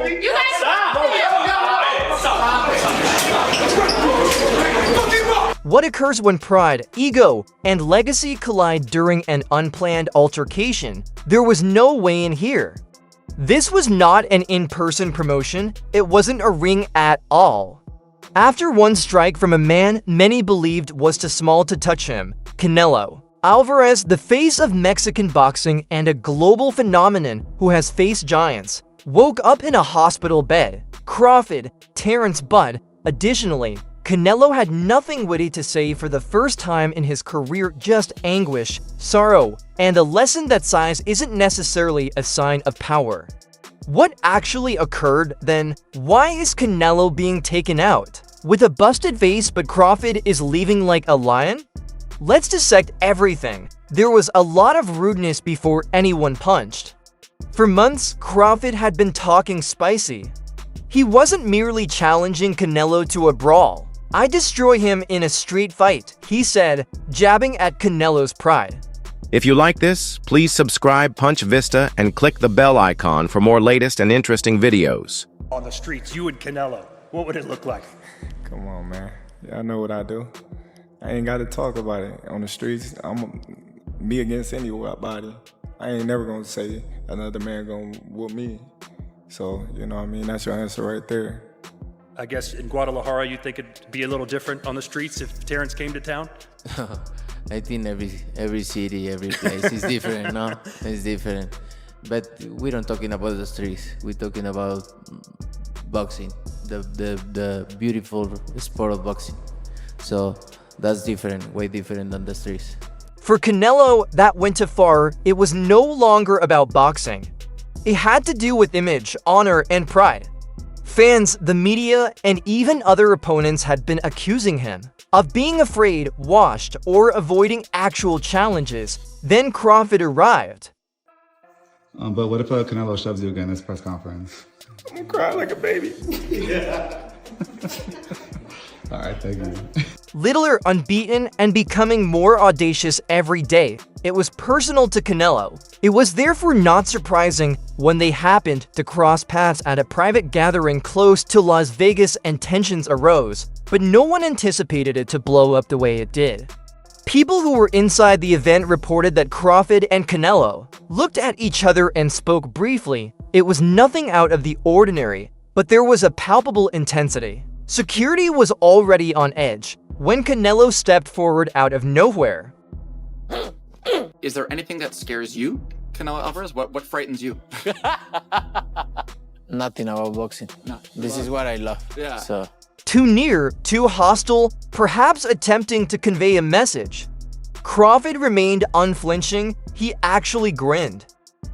You guys What occurs when pride, ego, and legacy collide during an unplanned altercation? There was no way in here. This was not an in-person promotion. It wasn't a ring at all. After one strike from a man many believed was too small to touch him, Canelo Alvarez, the face of Mexican boxing and a global phenomenon who has faced giants, woke up in a hospital bed. Crawford, Terence Bud. Additionally, Canelo had nothing witty to say for the first time in his career, just anguish, sorrow, and a lesson that size isn't necessarily a sign of power. What actually occurred then? Why is Canelo being taken out? With a busted face, but Crawford is leaving like a lion? Let's dissect everything. There was a lot of rudeness before anyone punched. For months, Crawford had been talking spicy. He wasn't merely challenging Canelo to a brawl. "I destroy him in a street fight," he said, jabbing at Canelo's pride. If you like this, please subscribe Punch Vista and click the bell icon for more latest and interesting videos. On the streets, you and Canelo, what would it look like? Come on, man. Y'all know what I do. I ain't got to talk about it. On the streets, I'm me against anybody. I ain't never going to say another man going to whoop me. So, you know what I mean? That's your answer right there. I guess in Guadalajara, you think it'd be a little different on the streets if Terence came to town? I think every city, every place is different, no? It's different. But we don't talking about the streets. We're talking about boxing, the beautiful sport of boxing. So that's different, way different than the streets. For Canelo, that went too far. It was no longer about boxing. It had to do with image, honor, and pride. Fans, the media, and even other opponents had been accusing him of being afraid, washed, or avoiding actual challenges. Then Crawford arrived. But what if Canelo shoves you again in this press conference? I'm going to cry like a baby. All right, thank you. Littler, unbeaten, and becoming more audacious every day. It was personal to Canelo. It was therefore not surprising when they happened to cross paths at a private gathering close to Las Vegas and tensions arose, but no one anticipated it to blow up the way it did. People who were inside the event reported that Crawford and Canelo looked at each other and spoke briefly. It was nothing out of the ordinary, but there was a palpable intensity. Security was already on edge when Canelo stepped forward out of nowhere. Is there anything that scares you, Canelo Alvarez? What frightens you? Nothing about boxing. No. This is what I love. Yeah. So. Too near, too hostile, perhaps attempting to convey a message. Crawford remained unflinching. He actually grinned.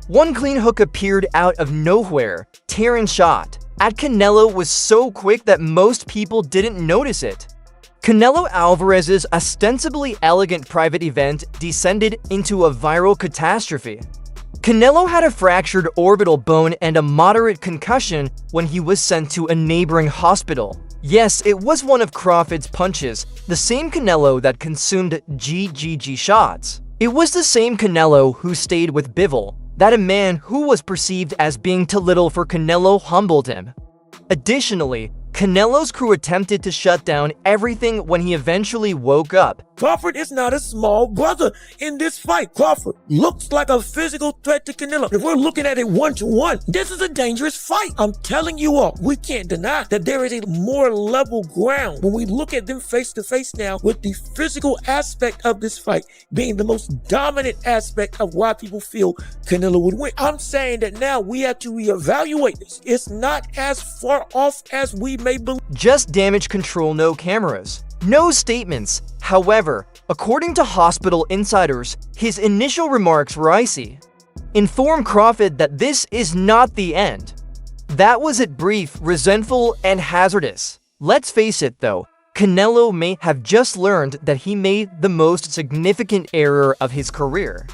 One clean hook appeared out of nowhere. Terence shot at Canelo was so quick that most people didn't notice it. Canelo Alvarez's ostensibly elegant private event descended into a viral catastrophe. Canelo had a fractured orbital bone and a moderate concussion when he was sent to a neighboring hospital. Yes, it was one of Crawford's punches, the same Canelo that consumed GGG shots. It was the same Canelo who stayed with Bivol, that a man who was perceived as being too little for Canelo humbled him. Additionally, Canelo's crew attempted to shut down everything when he eventually woke up. Crawford is not a small brother in this fight. Crawford looks like a physical threat to Canelo. If we're looking at it 1-to-1, this is a dangerous fight. I'm telling you all, we can't deny that there is a more level ground when we look at them face to face now, with the physical aspect of this fight being the most dominant aspect of why people feel Canelo would win. I'm saying that now we have to reevaluate this. It's not as far off as we may believe. Just damage control, no cameras. No statements. However, according to hospital insiders, his initial remarks were icy. Inform Crawford that this is not the end. That was it, brief, resentful, and hazardous. Let's face it though, Canelo may have just learned that he made the most significant error of his career.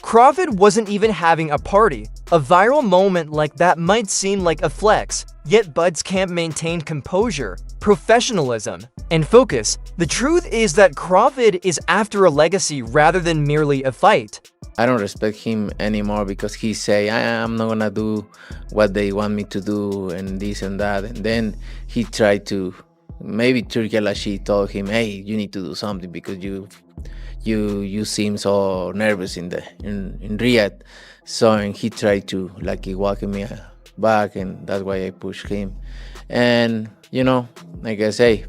Crawford wasn't even having a party. A viral moment like that might seem like a flex, yet Bud's camp maintained composure, professionalism, and focus. The truth is that Crawford is after a legacy rather than merely a fight. I don't respect him anymore because he say, I'm not gonna do what they want me to do and this and that. And then he tried to, maybe Turki Al-Rashid told him, hey, you need to do something because you seem so nervous in Riyadh. So and he tried to like walk me back, and that's why I pushed him. And you know, like I say,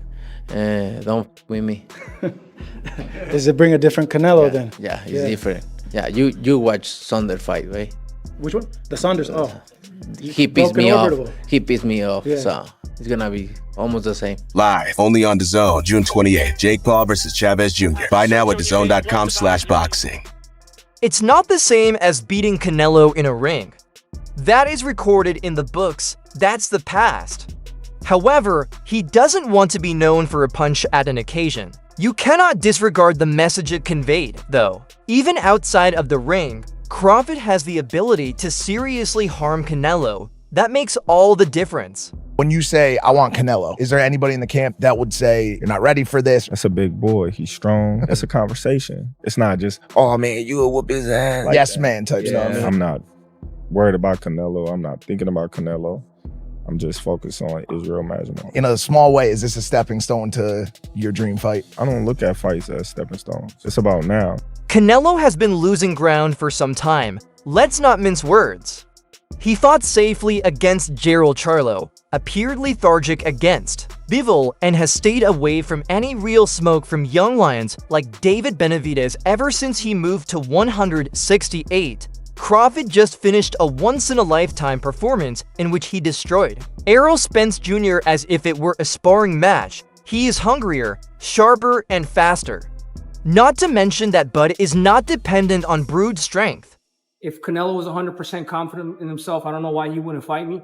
don't with me. Does it bring a different Canelo then? Yeah, it's different. Yeah, you watch Saunders fight, right? Which one? The Saunders. Oh, he pissed me off. He pissed me off. Yeah. So it's gonna be almost the same. Live only on DAZN, June 28th. Jake Paul versus Chavez Jr. Buy now at DAZN.com/boxing. It's not the same as beating Canelo in a ring. That is recorded in the books. That's the past. However, he doesn't want to be known for a punch at an occasion. You cannot disregard the message it conveyed, though. Even outside of the ring, Crawford has the ability to seriously harm Canelo. That makes all the difference. When you say, I want Canelo, is there anybody in the camp that would say, you're not ready for this? That's a big boy. He's strong. That's a conversation. It's not just, oh man, you will whoop his ass. Like yes, that. man type stuff. I'm not worried about Canelo. I'm not thinking about Canelo. I'm just focused on Israel Majimov. In a small way, is this a stepping stone to your dream fight? I don't look at fights as stepping stones. It's about now. Canelo has been losing ground for some time. Let's not mince words. He fought safely against Gerald Charlo, appeared lethargic against Bivol, and has stayed away from any real smoke from young lions like David Benavidez ever since he moved to 168. Crawford just finished a once-in-a-lifetime performance in which he destroyed Errol Spence Jr. as if it were a sparring match. He is hungrier, sharper, and faster. Not to mention that Bud is not dependent on brute strength. If Canelo was 100% confident in himself, I don't know why he wouldn't fight me,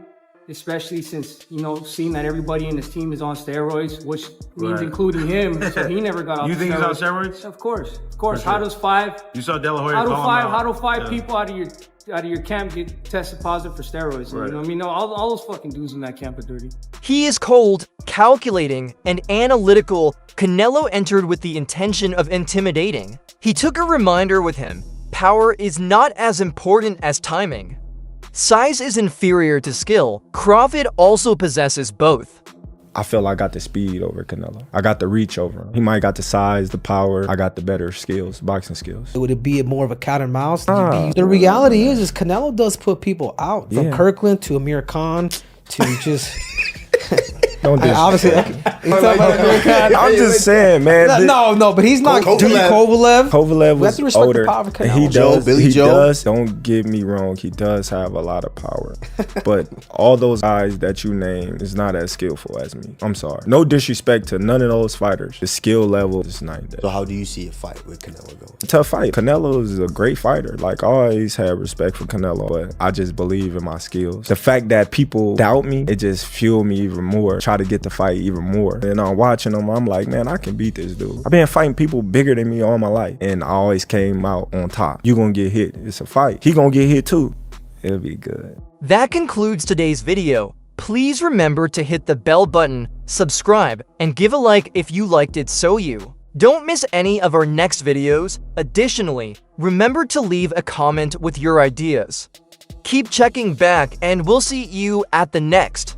especially since, you know, seeing that everybody in his team is on steroids, which means including him, so he never got off. You think steroids. he's on steroids? Of course, of course. Sure. How does five? You saw De La Hoya call him out. How do five people out of your camp get tested positive for steroids? Right. You know what I mean? No, all those fucking dudes in that camp are dirty. He is cold, calculating, and analytical. Canelo entered with the intention of intimidating. He took a reminder with him. Power is not as important as timing. Size is inferior to skill. Crawford also possesses both. I feel like I got the speed over Canelo. I got the reach over him. He might got the size, the power. I got the better skills, boxing skills. Would it be more of a cat and mouse? The reality is Canelo does put people out. From Kirkland to Amir Khan to just... Don't obviously, I'm just saying, man. No, but he's not. Kovalev was older. He does. Billy Joe. Don't get me wrong. He does have a lot of power, but all those guys that you name is not as skillful as me. I'm sorry. No disrespect to none of those fighters. The skill level is not there. So how do you see a fight with Canelo go? Tough fight. Canelo is a great fighter. Like, I always had respect for Canelo, but I just believe in my skills. The fact that people doubt me, it just fueled me even more. Try to get the fight even more. And I'm watching them, I'm like, man, I can beat this dude. I've been fighting people bigger than me all my life, and I always came out on top. You gonna get hit. It's a fight. He gonna get hit too. It'll be good. That concludes today's video. Please remember to hit the bell button, subscribe, and give a like if you liked it so you don't miss any of our next videos. Additionally, remember to leave a comment with your ideas. Keep checking back, and we'll see you at the next.